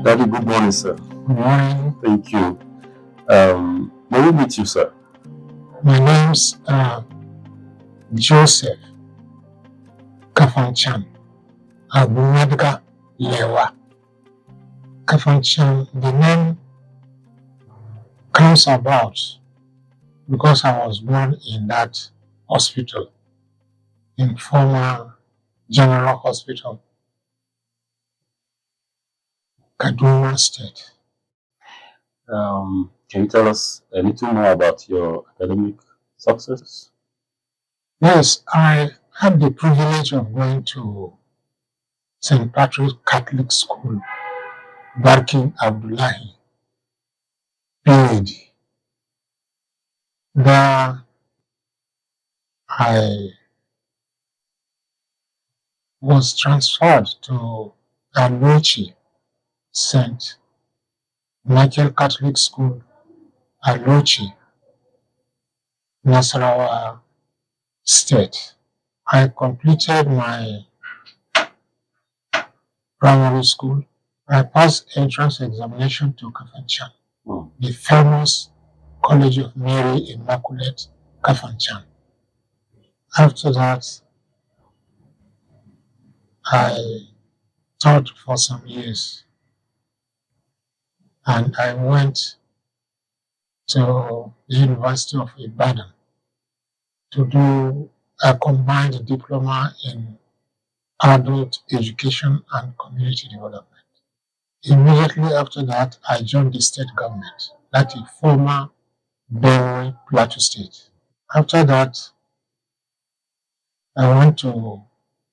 Daddy, good morning, sir. Good morning. Thank you. May we meet you, sir? My name's Joseph Kafanchan Abunadga Lewa. Kafanchan, the name comes about because I was born in that hospital, in former General Hospital, Kaduna State. Can you tell us a little more about your academic success? Yes, I had the privilege of going to St. Patrick's Catholic School, Barking Abdullahi, PhD. There I was transferred to Alochi, St. Michael Catholic School, Alochi, Nasarawa State. I completed my primary school. I passed entrance examination to Kafanchan, the famous College of Mary Immaculate, Kafanchan. After that, I taught for some years, and I went to the University of Ibadan to do a combined diploma in adult education and community development. Immediately after that, I joined the state government, that is former Benue Plateau State. After that, I went to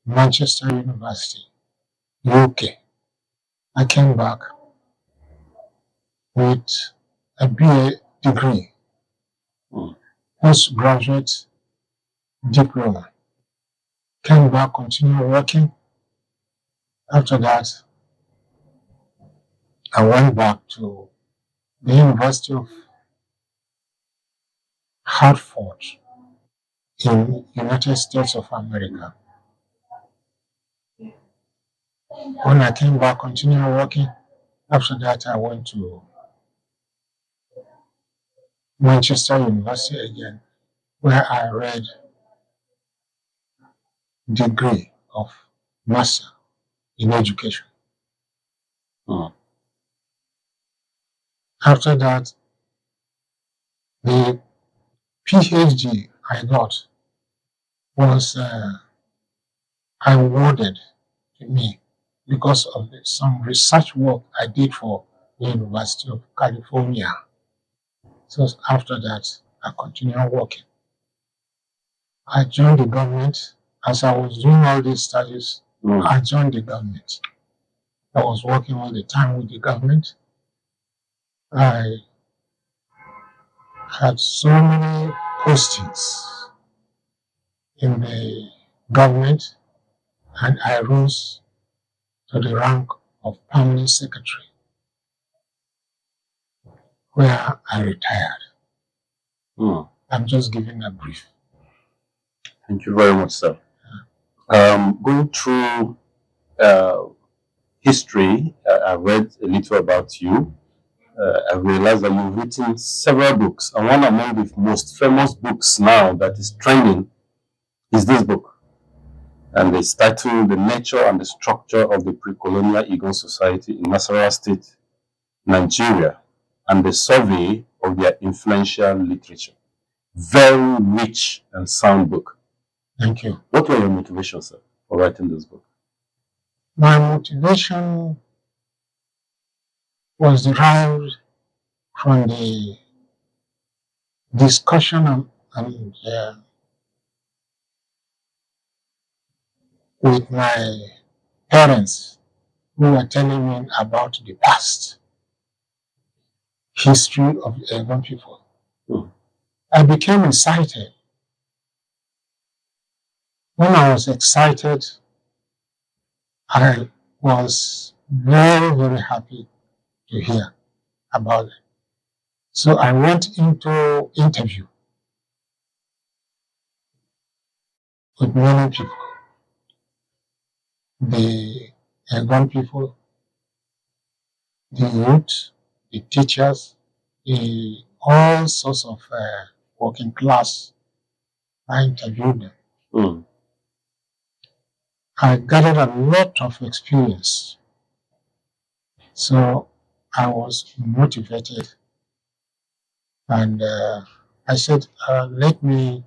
Manchester University, UK. I came back with a BA degree, postgraduate diploma. Came back, continued working. After that, I went back to the University of Hartford in United States of America. When I came back, continued working. After that, I went to Manchester University again, where I read degree of Master in Education. After that, the PhD I got was awarded to me because of some research work I did for the University of California. So after that, I continued working. I joined the government. As I was doing all these studies, I joined the government. I was working all the time with the government. I had so many postings in the government, and I rose to the rank of permanent secretary, where I retired. I'm just giving a brief. Thank you very much, sir. Going through history, I read a little about you. I realized that you've written several books, and one among the most famous books now that is trending is this book. And it's titled The Nature and the Structure of the Pre-colonial Eggon Society in Nasarawa State, Nigeria, and the Survey of their Influential Literature. Very rich and sound book. Thank you. What were your motivations, sir, for writing this book? My motivation was derived from the discussion and with my parents, who were telling me about the past history of the Eggon people. I became excited. When I was excited, I was very, very happy to hear about it. So I went into interview with many people, the Eggon people, the youth, the teachers, all sorts of working class. I interviewed them. Mm. I gathered a lot of experience. So I was motivated, and I said, let me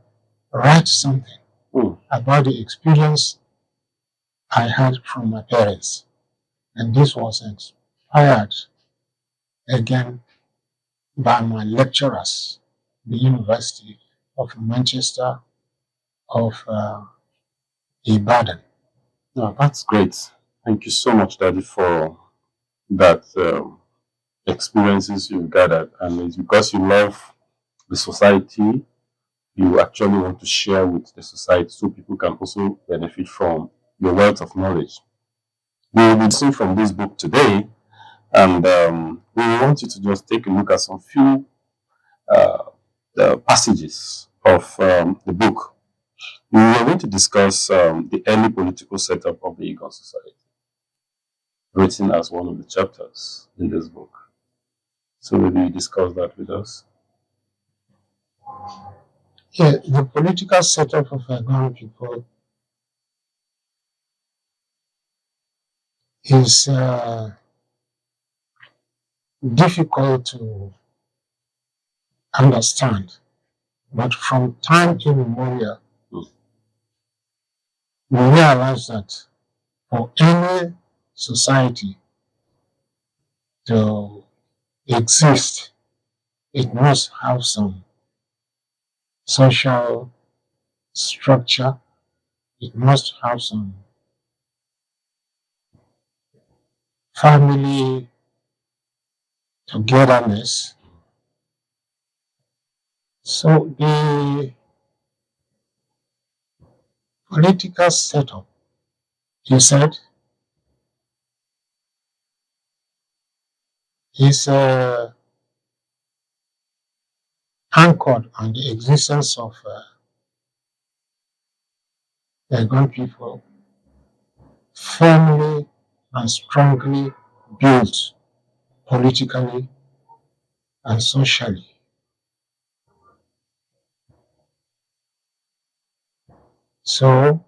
write something about the experience I had from my parents. And this was inspired again by my lecturers, the University of Manchester, of Ibadan. No, that's great. Thank you so much, Daddy, for that experiences you've gathered. And it's because you love the society, you actually want to share with the society so people can also benefit from your wealth of knowledge. We will be seeing from this book today, and we want you to just take a look at some few passages of the book. We are going to discuss the early political setup of the Eggon society, written as one of the chapters in this book. So will you discuss that with us? Yeah, the political setup of Eggon people is difficult to understand, but from time immemorial, we realize that for any society to exist, it must have some social structure, it must have some family togetherness. So the political setup, he said, is anchored on the existence of Eggon people, firmly and strongly built politically and socially. So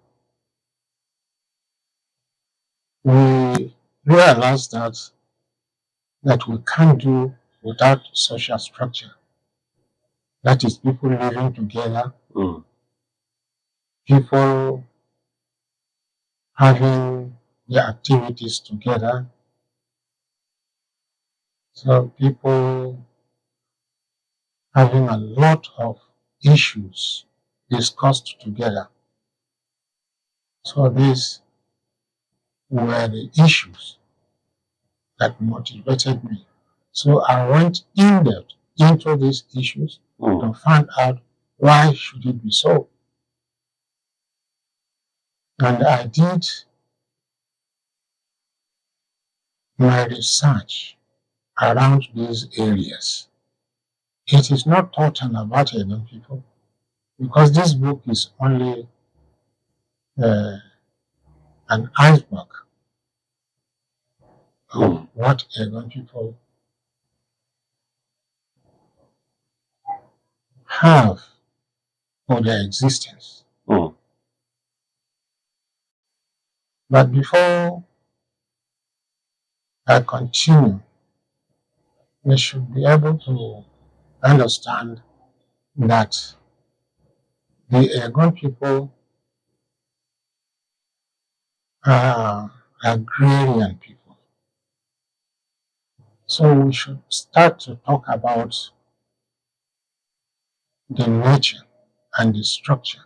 we realize that we can't do without social structure. That is people living together, people having their activities together. So people having a lot of issues discussed together. So these were the issues that motivated me. So I went in depth into these issues to find out why should it be so. And I did my research around these areas. It is not total about Eggon people, because this book is only an iceberg of what Eggon people have for their existence. But before I continue, we should be able to understand that the Eggon people are agrarian people. So we should start to talk about the nature and the structure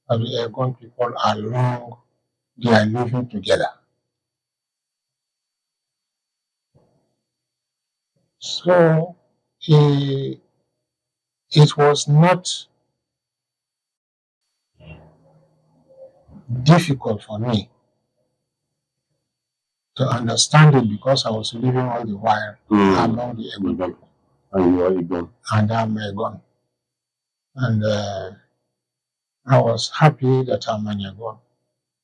of the Eggon people along their living together. So it was not difficult for me to understand it, because I was living all the while among the Eggon people. And you are Eggon. And I'm Eggon. And I was happy that I'm an Eggon,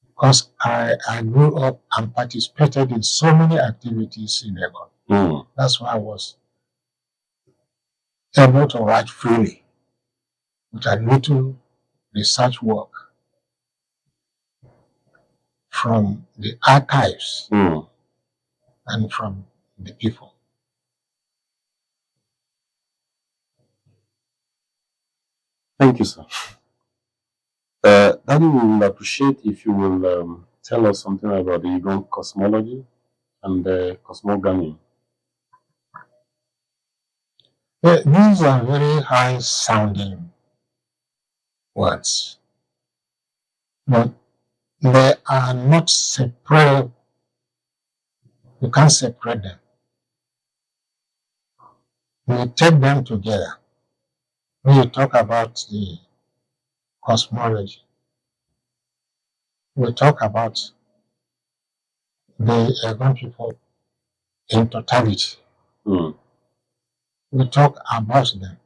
because I grew up and participated in so many activities in Eggon. That's why I was able to write freely with a little research work from the archives and from the people. Thank you, sir. Daddy, we will appreciate if you will tell us something about the Eggon cosmology and the cosmogony. These are very high sounding words, but they are not separate. You can't separate them. You take them together. When you talk about the cosmology, we talk about the Eggon people in totality. We talk about them,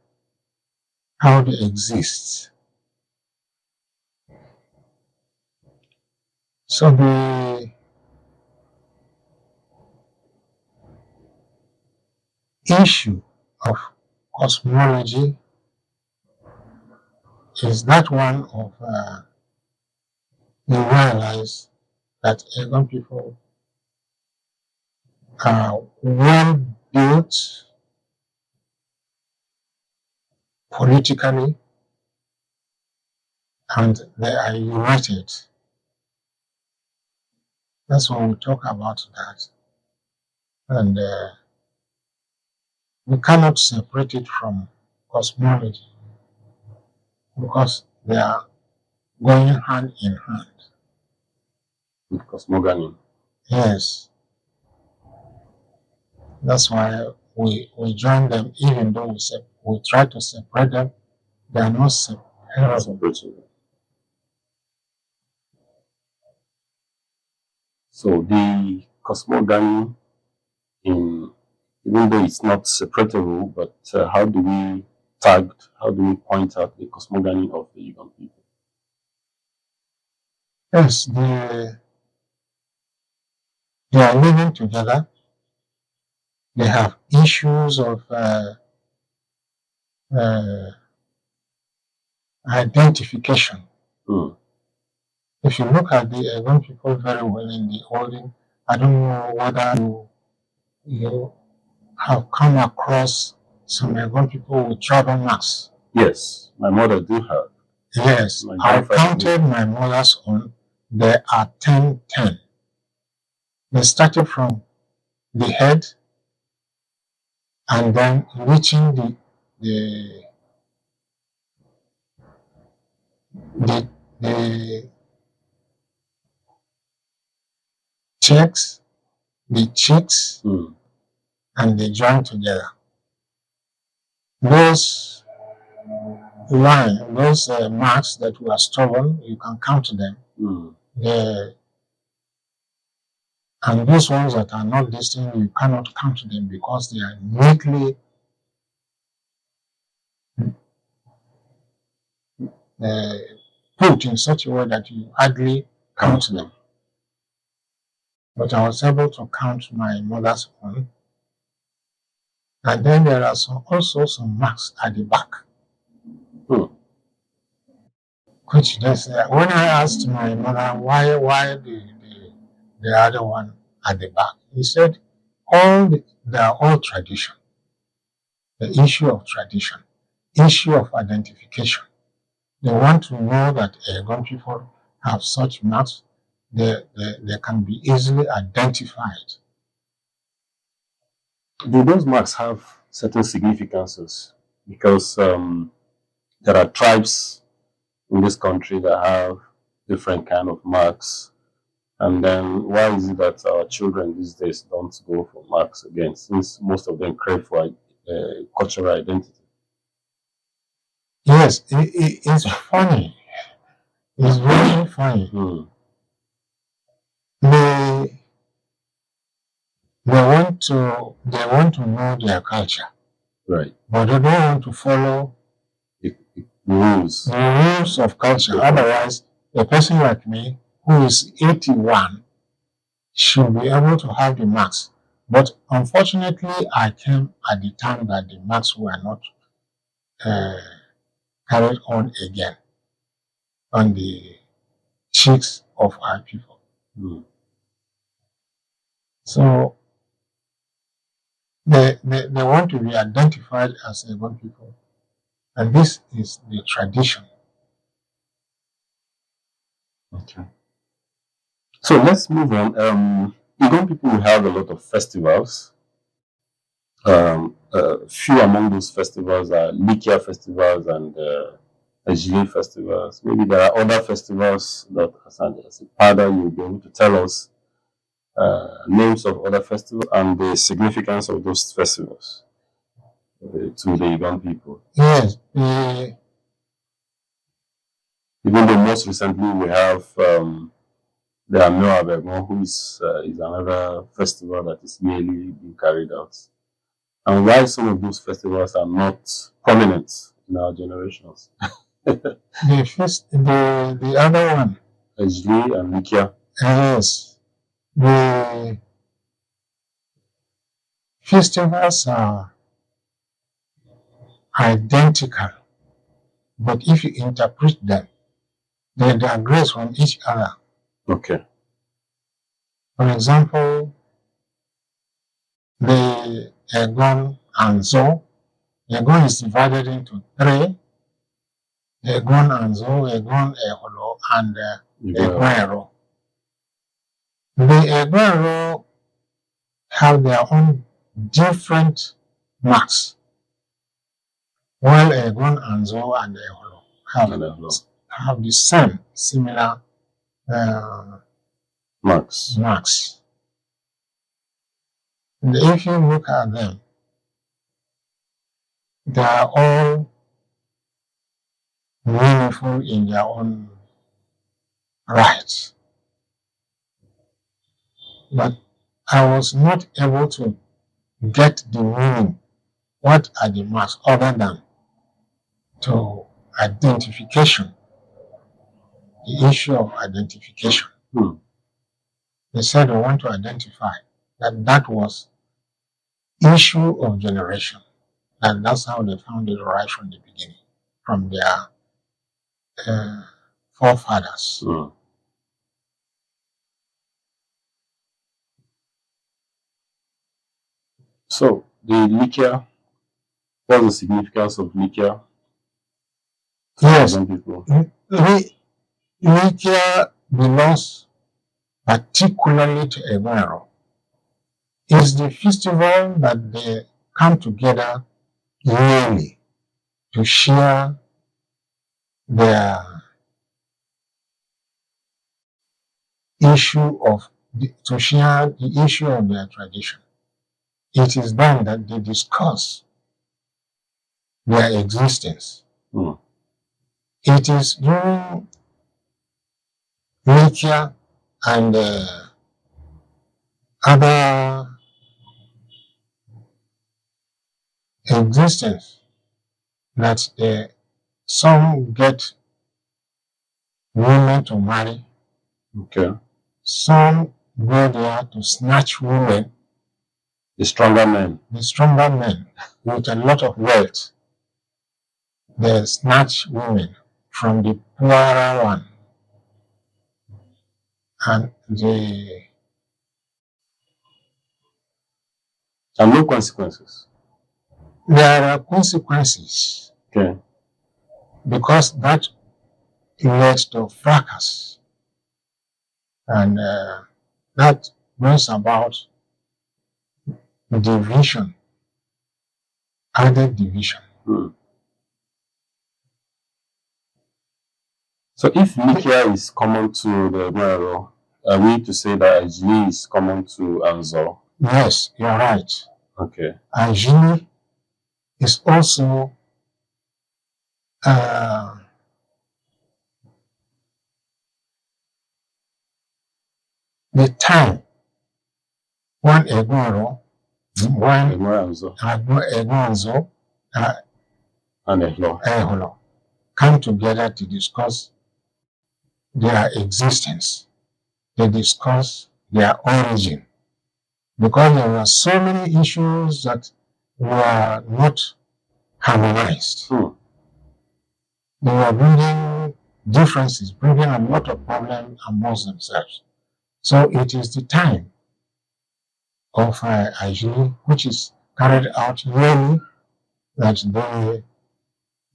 how they exist. So the issue of cosmology is that one of you realize that Eggon people are well built politically and they are united. That's when we talk about that. And we cannot separate it from cosmology because they are going hand in hand. With cosmogony. Yes. That's why we join them, even though we try to separate them, they are not separable. So the cosmogony, even though it's not separable, but how do we point out the cosmogony of the Eggon people? Yes, they are living together. They have issues of identification. If you look at the Eggon people very well in the olden, I don't know whether you have come across some Eggon people with tribal marks. Yes, my mother do have. Yes, I counted my mother's own. There are 10. They started from the head and then reaching the cheeks, and they join together. Those marks that were stolen, you can count them. And those ones that are not distinct, you cannot count them because they are neatly put in such a way that you hardly count them. But I was able to count my mother's own. And then there are also some marks at the back. Which just, when I asked my mother why the other one at the back, he said, they are all tradition. The issue of tradition, issue of identification. They want to know that Eggon people have such marks, they can be easily identified. Do those marks have certain significances? Because there are tribes in this country that have different kind of marks. And then why is it that our children these days don't go for marks again, since most of them crave for cultural identity? Yes, it's funny. It's very funny. They want to know their culture, right? But they don't want to follow the rules of culture. Otherwise, a person like me who is 81 should be able to have the marks. But unfortunately, I came at the time that the marks were not carried on again on the cheeks of our people. Mm. So they want to be identified as Eggon people. And this is the tradition. Okay. So let's move on. Eggon people will have a lot of festivals. Few among those festivals are Likia festivals and Ejili festivals. Maybe there are other festivals that, as a father, you'll be able to tell us names of other festivals and the significance of those festivals to the Eggon people. Yes. Even though most recently we have the Lewa, who is another festival that is yearly being carried out. And why some of those festivals are not prominent in our generations. The other one. Ejli and Likia. Yes. The festivals are identical, but if you interpret them, they digress from each other. Okay. For example, the Eggon and Zo. Eggon is divided into three. Eggon and Zo, Eggon, Eholo, and Egwero. The Egwero have their own different marks, while Eggon and Zo and Eholo have the same similar marks. And if you look at them, they are all meaningful in their own right. But I was not able to get the meaning. What are the marks other than to identification? The issue of identification. They said they want to identify that was issue of generation. And that's how they found it right from the beginning, from their forefathers. So, the Likia, what's the significance of Likia? Yes, Likia belongs particularly to Egwero. It's the festival that they come together yearly to share their issue of their tradition. It is then that they discuss their existence. It is during Likia and other existence that some get women to marry. Okay. Some go there to snatch women. The stronger men. The stronger men with a lot of wealth. They snatch women from the poorer one. And no consequences. There are consequences. Okay. Because that led to fracas. And that brings about division, added division. So if Likia is common to the Egwero, are we to say that Ejili is common to Anzo? Yes, you're right. Okay. Ejili is also the time when Egwero, Anzo and Eholo come together to discuss their existence. They discuss their origin. because there were so many issues that were not harmonized. They were bringing differences, bringing a lot of problems amongst themselves. So it is the time of Ajuli, which is carried out yearly, that they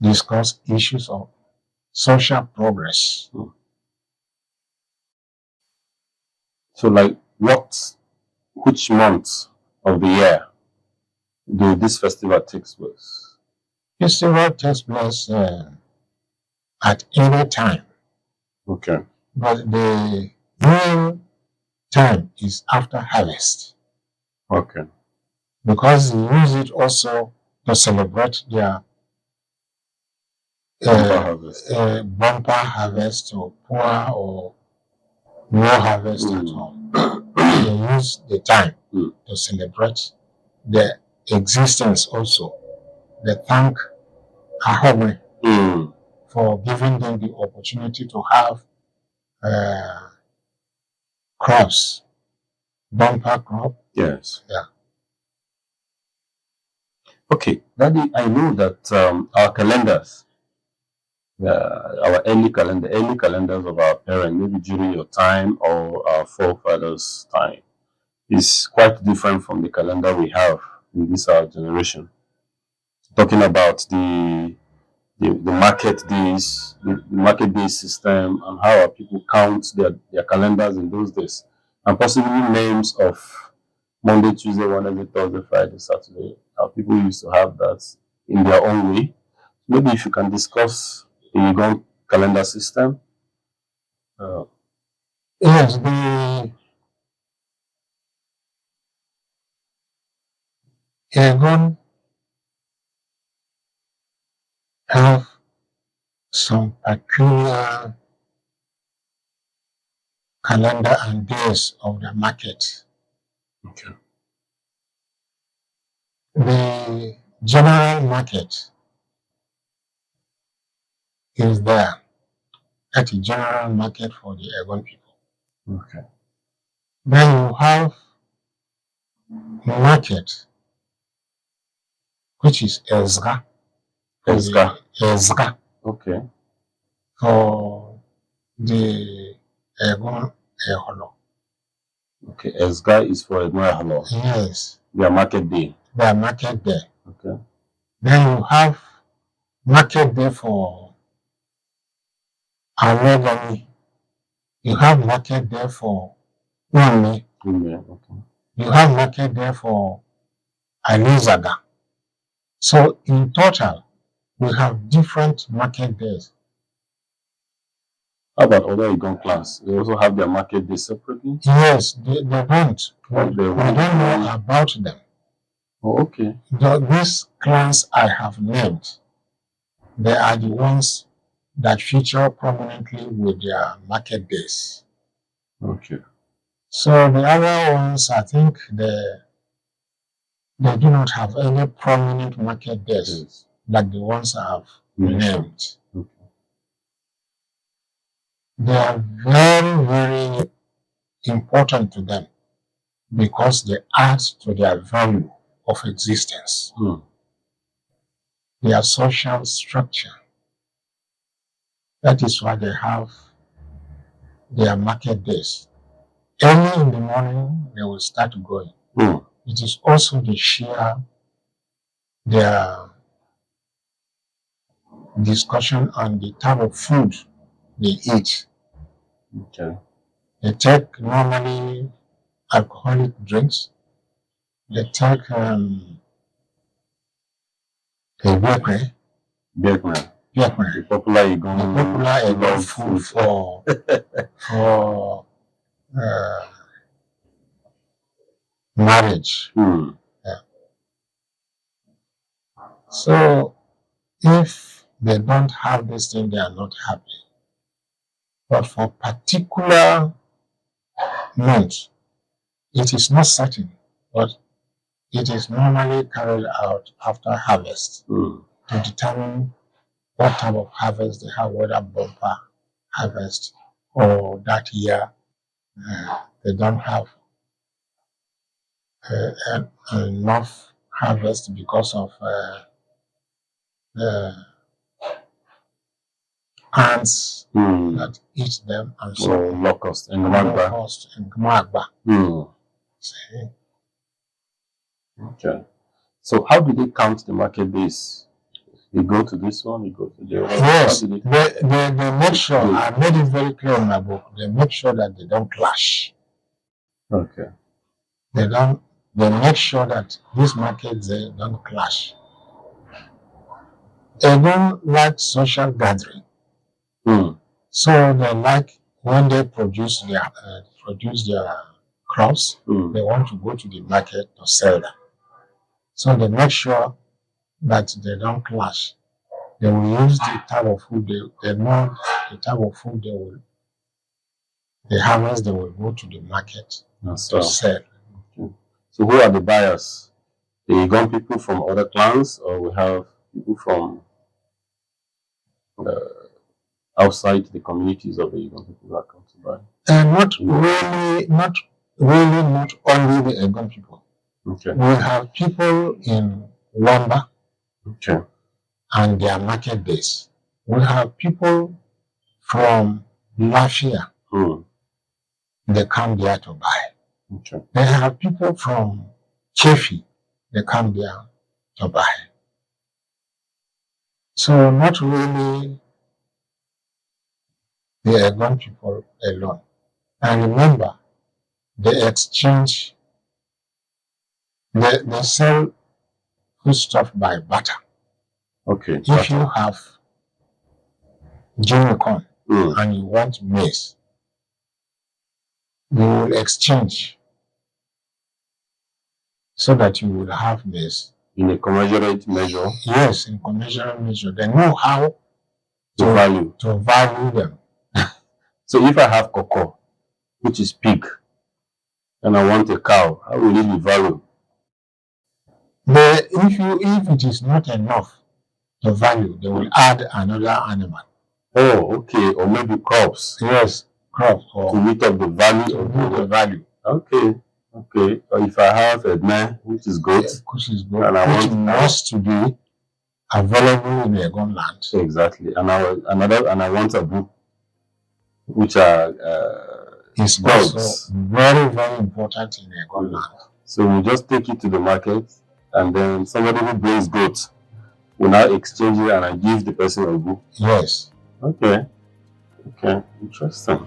discuss issues of social progress. So, like, which month of the year do this festival takes place? Festival takes place at any time. Okay. But the real time is after harvest. Okay. Because they use it also to celebrate their bumper harvest or poor or no harvest at all. They use the time to celebrate the existence also. They thank Ahome for giving them the opportunity to have crops, bumper crop. Yes. Yeah. Okay, Daddy, I know that our calendars, our early calendars of our parents, maybe during your time or our forefathers' time, is quite different from the calendar we have in this our generation. Talking about the market days, the market day system, and how our people count their calendars in those days, and possibly names of Monday, Tuesday, Wednesday, Thursday, Friday, Saturday. How people used to have that in their own way. Maybe if you can discuss the Eggon calendar system. Yes, the Eggon have some peculiar calendar and days of the market. Okay. The general market is there. That's a general market for the Eggon people. Okay. Then you have market, which is Ezra. Ezra. Okay. For the Eggon Eholo. Okay. Ezra is for Eggon Eholo. Yes. Their market day. Their market day. Okay. Then you have market day for Awegani. You have market day for Umi. Okay. You have market day for Alizaga. So in total, we have different market days. How about other Eggon clans? They also have their market day separately? Yes, they don't. We don't know about them. Oh, okay. These clans I have named, they are the ones that feature prominently with their market days. Okay. So the other ones, I think they do not have any prominent market days like the ones I have named. Okay. They are very, very important to them because they add to their value of existence. Their social structure. That is why they have their market days. Early in the morning, they will start going. It is also they share their discussion on the type of food they eat. Okay. They take normally alcoholic drinks. They take a bakery. The popular Eggon food for marriage. Yeah. So if they don't have this thing, they are not happy. But for particular months, it is not certain, but it is normally carried out after harvest to determine what type of harvest they have, whether bumper harvest or that year they don't have enough harvest because of the ants that eat them, and so locust and magba. Locust and magba. See? Okay. So how do they count the market days? You go to this one, you go to the other. Yes, they make sure, I made it very clear in my book, they make sure that they don't clash. Okay. They make sure that these markets, they don't clash. They don't like social gathering. So they like when they produce their crops, they want to go to the market to sell them. So they make sure that they don't clash. They will use the type of food they know the type of food they harvest, they will go to the market to sell. Okay. So who are the buyers? The Eggon people from other clans, or we have people from outside the communities of the Eggon people that come to buy? Not only the Eggon people. Okay. We have people in Wamba. Okay. And their market days. We have people from Lafia. They come there to buy. Okay. They have people from Chefi. They come there to buy. So not really the Eggon people alone. And remember, they exchange, they sell foodstuff by barter. Okay. If you have Jimmy corn and you want maize, you will exchange so that you will have maize. In a commensurate measure? Yes, in commensurate measure. They know how to value them. So if I have cocoa, which is pig, and I want a cow, how will it be valued? If it is not enough to value, they will add another animal. Oh, okay. Or maybe crops. Yes, crops. To meet up the value of the value. Okay. Okay. Or if I have a man, which is goat, and I want must to be available in the Eggon land. Exactly. And I want a book, which are is also very, very important in the Eggon land. So we just take it to the market, and then somebody who brings goat will now exchange it, and I give the person a book. Yes. Okay. Okay. Interesting.